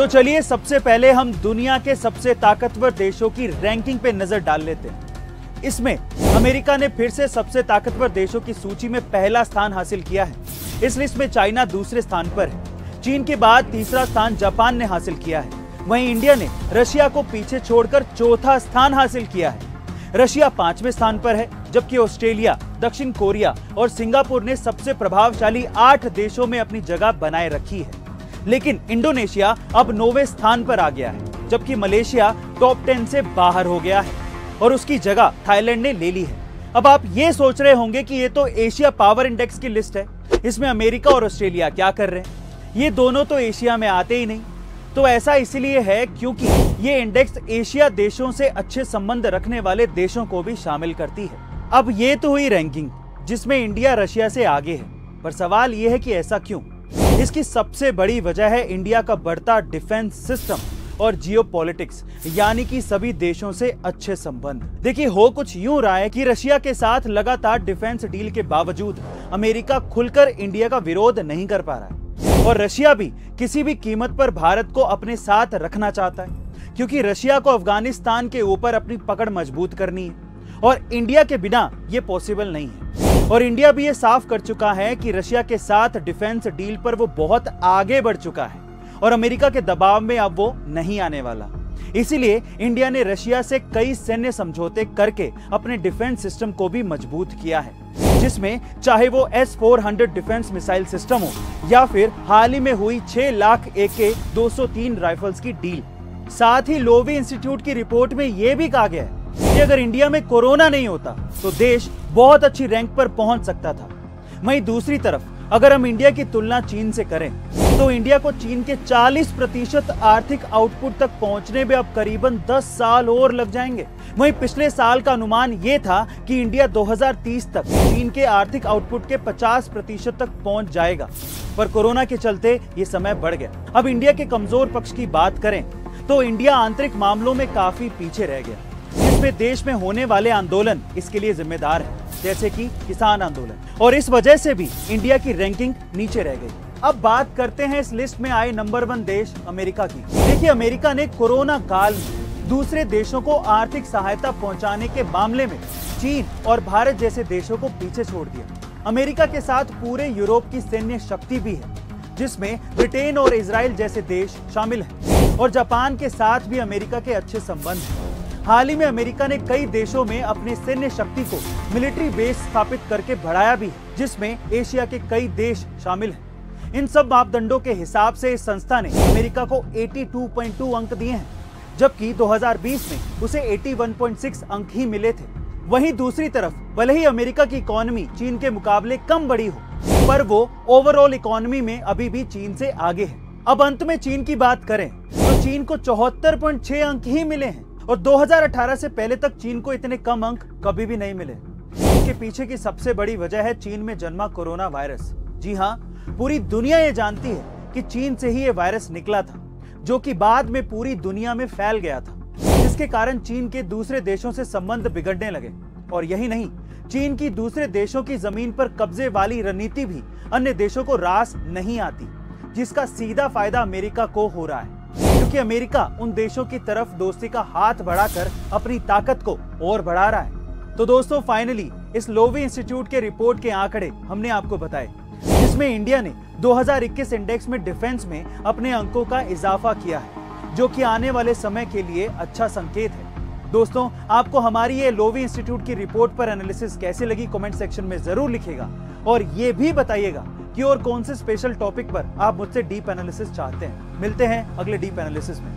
तो चलिए सबसे पहले हम दुनिया के सबसे ताकतवर देशों की रैंकिंग पे नजर डाल लेते हैं। इसमें अमेरिका ने फिर से सबसे ताकतवर देशों की सूची में पहला स्थान हासिल किया है। इस लिस्ट में चाइना दूसरे स्थान पर है। चीन के बाद तीसरा स्थान जापान ने हासिल किया है। वहीं इंडिया ने रशिया को पीछे छोड़कर चौथा स्थान हासिल किया है। रशिया 5वें स्थान पर है, जबकि ऑस्ट्रेलिया, दक्षिण कोरिया और सिंगापुर ने सबसे प्रभावशाली 8 देशों में अपनी जगह बनाए रखी है। लेकिन इंडोनेशिया अब 9वें स्थान पर आ गया है, जबकि मलेशिया टॉप 10 से बाहर हो गया है और उसकी जगह थाईलैंड ने ले ली है। अब आप ये सोच रहे होंगे कि ये तो एशिया पावर इंडेक्स की लिस्ट है, इसमें अमेरिका और ऑस्ट्रेलिया क्या कर रहे हैं? ये दोनों तो एशिया में आते ही नहीं। तो ऐसा इसलिए है क्योंकि ये इंडेक्स एशिया देशों से अच्छे संबंध रखने वाले देशों को भी शामिल करती है। अब ये तो हुई रैंकिंग जिसमें इंडिया रशिया से आगे है, पर सवाल ये है कि ऐसा क्यों? इसकी सबसे बड़ी वजह है इंडिया का बढ़ता डिफेंस सिस्टम और जियोपॉलिटिक्स, यानी कि सभी देशों से अच्छे संबंध। देखिए, हो कुछ यूं रहा है कि रशिया के साथ लगातार डिफेंस डील के बावजूद अमेरिका खुलकर इंडिया का विरोध नहीं कर पा रहा है और रशिया भी किसी भी कीमत पर भारत को अपने साथ रखना चाहता है, क्योंकि रशिया को अफगानिस्तान के ऊपर अपनी पकड़ मजबूत करनी है और इंडिया के बिना ये पॉसिबल नहीं है। और इंडिया भी ये साफ कर चुका है कि रशिया के साथ डिफेंस डील पर वो बहुत आगे बढ़ चुका है और अमेरिका के दबाव में अब वो नहीं आने वाला। इसीलिए इंडिया ने रशिया से कई सैन्य समझौते करके अपने डिफेंस सिस्टम को भी मजबूत किया है, जिसमें चाहे वो S-400 डिफेंस मिसाइल सिस्टम हो या फिर हाल ही में हुई 6 लाख AK-203 राइफल्स की डील। साथ ही लोवी इंस्टीट्यूट की रिपोर्ट में यह भी कहा गया है कि अगर इंडिया में कोरोना नहीं होता तो देश बहुत अच्छी रैंक पर पहुंच सकता था। वहीं दूसरी तरफ अगर हम इंडिया की तुलना चीन से करें तो इंडिया को चीन के 40% आर्थिक आउटपुट तक पहुंचने में अब करीबन 10 साल और लग जाएंगे। वहीं पिछले साल का अनुमान यह था कि इंडिया 2030 तक चीन के आर्थिक आउटपुट के 50% तक पहुंच जाएगा, पर कोरोना के चलते ये समय बढ़ गया। अब इंडिया के कमजोर पक्ष की बात करें तो इंडिया आंतरिक मामलों में काफी पीछे रह गया, जिसमें देश में होने वाले आंदोलन इसके लिए जिम्मेदार है, जैसे कि किसान आंदोलन, और इस वजह से भी इंडिया की रैंकिंग नीचे रह गई। अब बात करते हैं इस लिस्ट में आए नंबर 1 देश अमेरिका की। देखिए, अमेरिका ने कोरोना काल में दूसरे देशों को आर्थिक सहायता पहुंचाने के मामले में चीन और भारत जैसे देशों को पीछे छोड़ दिया। अमेरिका के साथ पूरे यूरोप की सैन्य शक्ति भी है, जिसमें ब्रिटेन और इजराइल जैसे देश शामिल हैं, और जापान के साथ भी अमेरिका के अच्छे संबंध हैं। हाल ही में अमेरिका ने कई देशों में अपनी सैन्य शक्ति को मिलिट्री बेस स्थापित करके बढ़ाया भी है, जिसमें एशिया के कई देश शामिल हैं। इन सब मापदंडों के हिसाब से इस संस्था ने अमेरिका को 82.2 अंक दिए हैं, जबकि 2020 में उसे 81.6 अंक ही मिले थे। वहीं दूसरी तरफ भले ही अमेरिका की इकोनॉमी चीन के मुकाबले कम बड़ी हो, पर वो ओवरऑल इकोनॉमी में अभी भी चीन से आगे है। अब अंत में चीन की बात करें तो चीन को 74.6 अंक ही मिले हैं और 2018 से पहले तक चीन को इतने कम अंक कभी भी नहीं मिले। इसके पीछे की सबसे बड़ी वजह है चीन में जन्मा कोरोना वायरस। जी हाँ, पूरी दुनिया ये जानती है कि चीन से ही ये वायरस निकला था, जो कि बाद में पूरी दुनिया में फैल गया था, जिसके कारण चीन के दूसरे देशों से संबंध बिगड़ने लगे। और यही नहीं, चीन की दूसरे देशों की जमीन पर कब्जे वाली रणनीति भी अन्य देशों को रास नहीं आती, जिसका सीधा फायदा अमेरिका को हो रहा है, क्योंकि अमेरिका उन देशों की तरफ दोस्ती का हाथ बढ़ाकर अपनी ताकत को और बढ़ा रहा है। तो दोस्तों, फाइनली इस लोवी इंस्टीट्यूट के रिपोर्ट के आंकड़े हमने आपको बताए, जिसमें इंडिया ने 2021 इंडेक्स में डिफेंस में अपने अंकों का इजाफा किया है, जो कि आने वाले समय के लिए अच्छा संकेत है। दोस्तों, आपको हमारी ये लोवी इंस्टीट्यूट की रिपोर्ट पर एनालिसिस कैसी लगी कमेंट सेक्शन में जरूर लिखिएगा, और ये भी बताइएगा कि और कौन से स्पेशल टॉपिक पर आप मुझसे डीप एनालिसिस चाहते हैं। मिलते हैं अगले डीप एनालिसिस में।